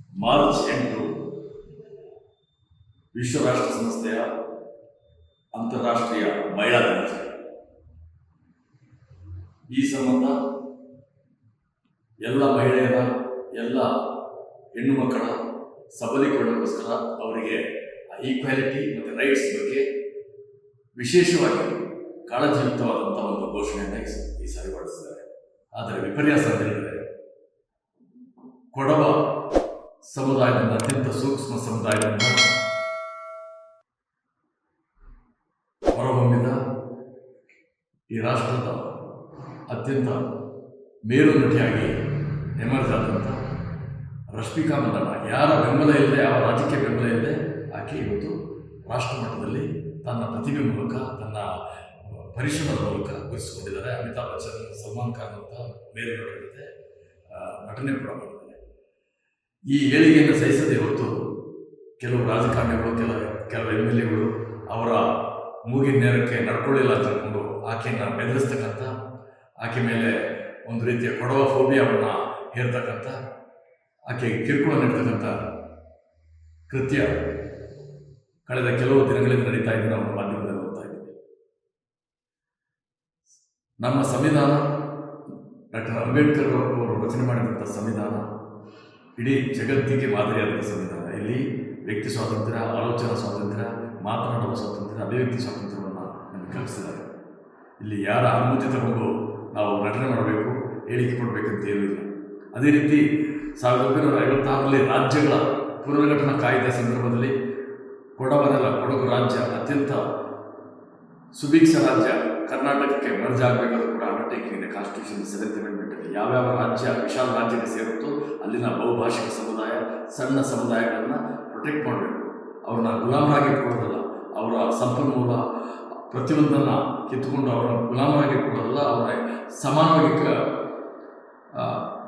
March 8 ವಿಶ್ವ ರಾಷ್ಟ್ರ ಸಂಸ್ಥೆಯ ಅಂತಾರಾಷ್ಟ್ರೀಯ ಮಹಿಳಾ ದಿನಾಚರಣೆ. ಈ ಸಂಬಂಧ ಎಲ್ಲ ಮಹಿಳೆಯರ, ಎಲ್ಲ ಹೆಣ್ಣು ಮಕ್ಕಳ ಸಬಲೀಕರಣಕ್ಕೋಸ್ಕರ ಅವರಿಗೆ ಈಕ್ವಾಲಿಟಿ ಮತ್ತು ರೈಟ್ಸ್ ಬಗ್ಗೆ ವಿಶೇಷವಾಗಿ ಕಾಳಜಿಯುಕ್ತವಾದಂಥ ಒಂದು ಘೋಷಣೆಯನ್ನು ಈ ಸಾರಿ ಹೊರಡಿಸಿದ್ದಾರೆ. ಆದರೆ ವಿಪರ್ಯಾಸ ಅಂತ ಹೇಳಿದರೆ, ಕೊಡವ ಸಮುದಾಯದಿಂದ, ಅತ್ಯಂತ ಸೂಕ್ಷ್ಮ ಸಮುದಾಯದಿಂದ ಹೊರಹೊಮ್ಮಿದ ಈ ರಾಷ್ಟ್ರದ ಅತ್ಯಂತ ಮೇರು ನಟಿಯಾಗಿ ಎಮರ್ಜ್ ಆದಂಥ ರಶ್ಮಿಕಾ ಮಂದಣ್ಣ, ಯಾರ ಬೆಂಬಲ ಇಲ್ಲದೆ, ಯಾವ ರಾಜಕೀಯ ಬೆಂಬಲ ಇಲ್ಲದೆ ಆಕೆ ಇವತ್ತು ರಾಷ್ಟ್ರ ಮಟ್ಟದಲ್ಲಿ ತನ್ನ ಪ್ರತಿಭೆ ಮೂಲಕ, ತನ್ನ ಪರಿಶ್ರಮದ ಮೂಲಕ ಗುರುತಿಸಿಕೊಂಡಿದ್ದಾರೆ. ಅಮಿತಾಬ್ ಬಚ್ಚನ್, ಸಲ್ಮಾನ್ ಖಾನ್ ಅಂತ ಮೇರು ನಟರ ಜೊತೆ ನಟನೆ ಕೂಡ ಮಾಡಿದ್ದಾರೆ. ಈ ಏಳಿಗೆಯನ್ನು ಸಹಿಸದೆ ಇವತ್ತು ಕೆಲವು ರಾಜಕಾರಣಿಗಳು, ಕೆಲವು MLAಗಳು ಅವರ ಮೂಗಿನ ನೇರಕ್ಕೆ ನಡ್ಕೊಳ್ಳಿಲ್ಲ ಅಂತ ಹೇಳ್ಕೊಂಡು ಆಕೆಯನ್ನು ಬೆದರಿಸ್ತಕ್ಕಂಥ, ಆಕೆ ಮೇಲೆ ಒಂದು ರೀತಿಯ ಕೊಡವ ಫೋಬಿಯಾವನ್ನು ಹೇರ್ತಕ್ಕಂಥ, ಆಕೆಗೆ ಕಿರುಕುಳ ನೀಡ್ತಕ್ಕಂಥ ಕೃತ್ಯ ಕಳೆದ ಕೆಲವು ದಿನಗಳಿಂದ ನಡೀತಾ ಇದ್ದು ನಾವು ಮಾಧ್ಯಮದಲ್ಲಿ ನೋಡ್ತಾ ಇದ್ದೀವಿ. ನಮ್ಮ ಸಂವಿಧಾನ, ಡಾಕ್ಟರ್ ಅಂಬೇಡ್ಕರ್ ಅವರು ರಚನೆ ಮಾಡಿದಂಥ ಸಂವಿಧಾನ ಇಡೀ ಜಗತ್ತಿಗೆ ಮಾದರಿಯಾದಂಥ ಸಂವಿಧಾನ. ಇಲ್ಲಿ ವ್ಯಕ್ತಿ ಸ್ವಾತಂತ್ರ್ಯ, ಆಲೋಚನಾ ಸ್ವಾತಂತ್ರ್ಯ, ಮಾತನಾಡುವ ಸ್ವಾತಂತ್ರ್ಯ, ಅಭಿವ್ಯಕ್ತಿ ಸ್ವಾತಂತ್ರ್ಯವನ್ನು ನಮಗೆ ಕಲ್ಪಿಸಿದ್ದಾರೆ. ಇಲ್ಲಿ ಯಾರ ಅನುಮತಿ ತಗೊಂಡು ನಾವು ನಟನೆ ಮಾಡಬೇಕು, ಹೇಳಿಕೆ ಕೊಡಬೇಕಂತ ಏನೂ ಇಲ್ಲ. ಅದೇ ರೀತಿ 1956ರಲ್ಲಿ ರಾಜ್ಯಗಳ ಪುನರ್ಗಠನಾ ಕಾಯ್ದೆ ಸಂದರ್ಭದಲ್ಲಿ ಕೊಡಗು ರಾಜ್ಯ ಅತ್ಯಂತ ಸುಭಿಕ್ಷ ರಾಜ್ಯ, ಕರ್ನಾಟಕಕ್ಕೆ ಮರ್ಜ್ ಆಗಬೇಕಾದ್ರೂ ಕೂಡ ಅಂಡರ್ಟೇಕಿಂಗ್ ಇದೆ. ಕಾನ್ಸ್ಟಿಟ್ಯೂಷನ್ 7th ಅಮೆಂಡ್ಮೆಂಟಲ್ಲಿ ಯಾವ್ಯಾವ ರಾಜ್ಯ ವಿಶಾಲ ರಾಜ್ಯಕ್ಕೆ ಸೇರುತ್ತೋ ಅಲ್ಲಿನ ಬಹುಭಾಷಿಕ ಸಮುದಾಯ, ಸಣ್ಣ ಸಮುದಾಯಗಳನ್ನು ಪ್ರೊಟೆಕ್ಟ್ ಮಾಡಬೇಕು. ಅವ್ರನ್ನ ಗುಲಾಮರಾಗಿ ಇಟ್ಕೊಳ್ಳೋದಲ್ಲ, ಅವರ ಸಂಪನ್ಮೂಲ ಪ್ರತಿಯೊಂದನ್ನು ಕಿತ್ತುಕೊಂಡು ಅವರ ಗುಲಾಮರಾಗಿ ಇಟ್ಕೊಳ್ಳೋದಲ್ಲ, ಅವರ ಸಮಾನವಾಗಿ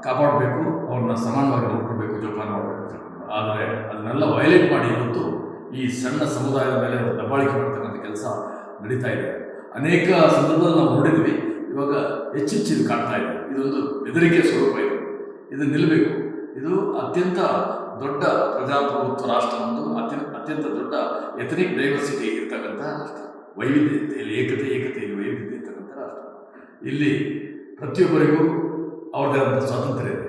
ಕಾಪಾಡಬೇಕು, ಅವ್ರನ್ನ ಸಮಾನವಾಗಿ ನೋಡ್ಕೊಳ್ಬೇಕು, ಜೋಪಾನ ಮಾಡಬೇಕು ಅಂತ. ಆದರೆ ಅದನ್ನೆಲ್ಲ ವೈಲೇಟ್ ಮಾಡಿ ಇವತ್ತು ಈ ಸಣ್ಣ ಸಮುದಾಯದ ಮೇಲೆ ದಬ್ಬಾಳಿಕೆ ಮಾಡ್ತಕ್ಕಂಥ ಕೆಲಸ ನಡೀತಾ ಇದೆ. ಅನೇಕ ಸಂದರ್ಭದಲ್ಲಿ ನಾವು ನೋಡಿದ್ವಿ, ಇವಾಗ ಹೆಚ್ಚೆಚ್ಚು ಕಾಣ್ತಾ ಇದೆ. ಇದೊಂದು ಬೆದರಿಕೆ ಸ್ವರೂಪ ಇದು. ಇದು ನಿಲ್ಲಬೇಕು. ಇದು ಅತ್ಯಂತ ದೊಡ್ಡ ಪ್ರಜಾಪ್ರಭುತ್ವ ರಾಷ್ಟ್ರ, ಒಂದು ಅತ್ಯಂತ ದೊಡ್ಡ ಎಥನಿಕ್ ಡೈವರ್ಸಿಟಿ ಇರ್ತಕ್ಕಂಥ ರಾಷ್ಟ್ರ, ವೈವಿಧ್ಯತೆಯಲ್ಲಿ ಏಕತೆಯಲ್ಲಿ ವೈವಿಧ್ಯತೆ ಇರ್ತಕ್ಕಂಥ ರಾಷ್ಟ್ರ. ಇಲ್ಲಿ ಪ್ರತಿಯೊಬ್ಬರಿಗೂ ಅವ್ರದ್ದೇ ಆದಂಥ ಸ್ವಾತಂತ್ರ್ಯ ಇದೆ.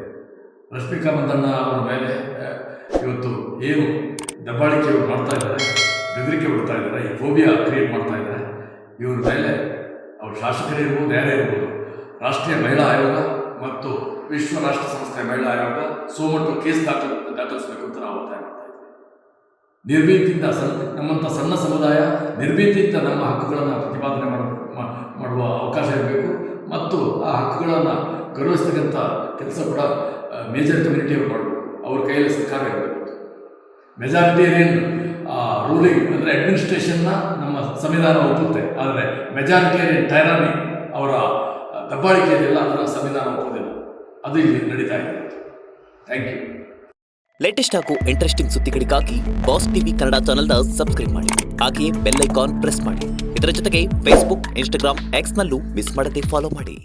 ರಶ್ಮಿಕಾ ಮಂದಣ್ಣ ಅವರ ಮೇಲೆ ಇವತ್ತು ಏನು ದಬ್ಬಾಳಿಕೆ ಮಾಡ್ತಾ ಇದ್ದಾರೆ, ಬೆದರಿಕೆ ಬಿಡ್ತಾ ಇದ್ದಾರೆ, ಈ ಫೋಬಿಯಾ ಕ್ರಿಯೇಟ್ ಮಾಡ್ತಾ ಇದ್ದಾರೆ, ಇವ್ರ ಮೇಲೆ ಅವ್ರ ಶಾಸಕರಿರ್ಬೋದು, ಯಾರೇ ಇರ್ಬೋದು, ರಾಷ್ಟ್ರೀಯ ಮಹಿಳಾ ಆಯೋಗ ಮತ್ತು ವಿಶ್ವ ರಾಷ್ಟ್ರ ಸಂಸ್ಥೆಯ ಮಹಿಳಾ ಆಯೋಗ ಸೋಮಟ್ಟು ಕೇಸ್ ದಾಖಲಿಸಬೇಕು ಅಂತ ನಾವು ಒತ್ತಾಯ ಮಾಡ್ತಾ ಇದ್ದೀವಿ. ನಿರ್ಭೀತಿಯಿಂದ ನಮ್ಮಂಥ ಸಣ್ಣ ಸಮುದಾಯ ನಿರ್ಭೀತಿಯಿಂದ ನಮ್ಮ ಹಕ್ಕುಗಳನ್ನು ಪ್ರತಿಪಾದನೆ ಮಾಡುವ ಅವಕಾಶ ಇರಬೇಕು. ಮತ್ತು ಆ ಹಕ್ಕುಗಳನ್ನು ಗೌರವಿಸ್ತಕ್ಕಂಥ ಕೆಲಸ ಕೂಡ ಮೇಜರ್ ಕಮ್ಯುನಿಟಿಯವರು ಮಾಡಬೇಕು. ಅವ್ರ ಕೈಯಲ್ಲಿ ಸರ್ಕಾರ ಇರಬೇಕು. ಮೆಜಾರಿಟೇರಿಯನ್ ರೂಲಿಂಗ್ ಅಂದರೆ ಅಡ್ಮಿನಿಸ್ಟ್ರೇಷನ್ನ ನಮ್ಮ ಸಂವಿಧಾನ ಒಪ್ಪುತ್ತೆ, ಆದರೆ ಮೆಜಾರಿಟೇರಿಯನ್ ಟೈರಾನಿ, ಅವರ ದಬ್ಬಾಳಿಕೆಯಲ್ಲ, ಅದರ ಸಂವಿಧಾನ ಒಪ್ಪೋದಿಲ್ಲ. ಅದು ಇಲ್ಲಿ ನಡೀತಾ ಇದೆ. Thank you. ಲೇಟೆಸ್ಟ್ ಹಾಗೂ ಇಂಟ್ರೆಸ್ಟಿಂಗ್ ಸುದ್ದಿಗಳಿಗಾಗಿ ಬಾಸ್ ಟಿವಿ ಕನ್ನಡ ಚಾನೆಲ್ನ ಸಬ್ಸ್ಕ್ರೈಬ್ ಮಾಡಿ. ಹಾಗೆಯೇ ಬೆಲ್ ಐಕಾನ್ ಪ್ರೆಸ್ ಮಾಡಿ. ಇದರ ಜೊತೆಗೆ ಫೇಸ್ಬುಕ್, ಇನ್ಸ್ಟಾಗ್ರಾಮ್, ಎಕ್ಸ್ನಲ್ಲೂ ಮಿಸ್ ಮಾಡದೆ ಫಾಲೋ ಮಾಡಿ.